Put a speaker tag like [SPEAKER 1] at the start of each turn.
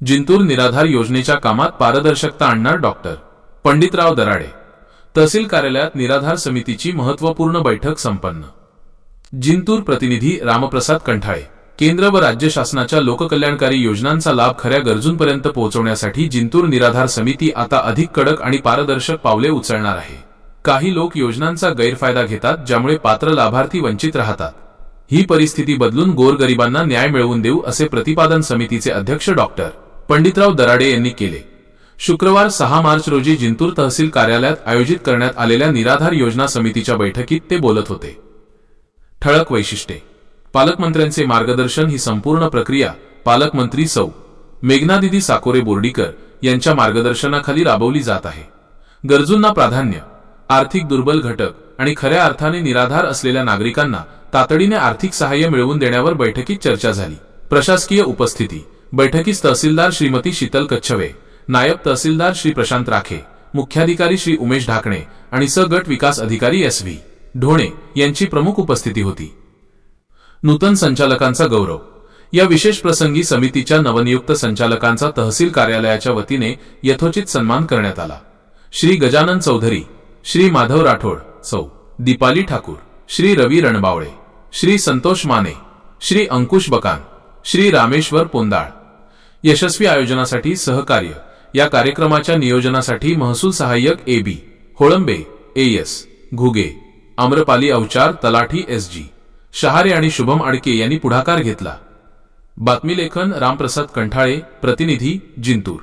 [SPEAKER 1] जिंतूर निराधार योजनेच्या कामात पारदर्शकता आणणार डॉक्टर पंडितराव दराडे। तहसील कार्यालयात निराधार समितीची महत्त्वपूर्ण बैठक संपन्न। जिंतूर प्रतिनिधी रामप्रसाद कंठाळे। केंद्र व राज्य शासनाच्या लोककल्याणकारी योजनांचा लाभ खऱ्या गरजूंपर्यंत पोहोचवण्यासाठी जिंतूर निराधार समिती आता अधिक कडक आणि पारदर्शक पावले उचलणार आहे। काही लोक योजनांचा गैरफायदा घेतात, ज्यामुळे पात्र लाभार्थी वंचित राहतात। ही परिस्थिती बदलून गोरगरिबांना न्याय मिळवून देऊ, असे प्रतिपादन समितीचे अध्यक्ष डॉक्टर पंडितराव दराडे यांनी केले। शुक्रवार 6 मार्च रोजी जिंतूर तहसील कार्यालयात आयोजित करण्यात आलेल्या निराधार योजना समितीच्या बैठकीत ते बोलत होते। ठळक वैशिष्ट्ये। पालकमंत्र्यांचे मार्गदर्शन। ही संपूर्ण प्रक्रिया पालकमंत्री सौ मेघनादिदी साकोरे बोर्डीकर यांच्या मार्गदर्शनाखाली राबवली जात आहे। गरजूंना प्राधान्य। आर्थिक दुर्बल घटक आणि खऱ्या अर्थाने निराधार असलेल्या नागरिकांना तातडीने आर्थिक सहाय्य मिळवून देण्यावर बैठकीत चर्चा झाली। प्रशासकीय उपस्थिती। बैठकीस तहसीलदार श्रीमती शीतल कच्छवे, नायब तहसीलदार श्री प्रशांत राखे, मुख्याधिकारी श्री उमेश ढाकणे आणि स गट विकास अधिकारी SV ढोणे यांची प्रमुख उपस्थिती होती। नूतन संचालकांचा गौरव। या विशेष प्रसंगी समितीच्या नवनियुक्त संचालकांचा तहसील कार्यालयाच्या वतीने यथोचित सन्मान करण्यात आला। श्री गजानन चौधरी, श्री माधव राठोड, सौ दीपाली ठाकूर, श्री रवी रणबावळे, श्री संतोष माने, श्री अंकुश बकान, श्री रामेश्वर पोंदाळ। यशस्वी आयोजनासाठी सहकार्य। या कार्यक्रमाच्या नियोजनासाठी महसूल सहाय्यक AB होळंबे, AS घुगे, आम्रपाली अवचार, तलाठी SG शहारे आणि शुभम आडके यांनी पुढाकार घेतला। बातमीलेखन रामप्रसाद कंठाळे, प्रतिनिधी जिंतूर।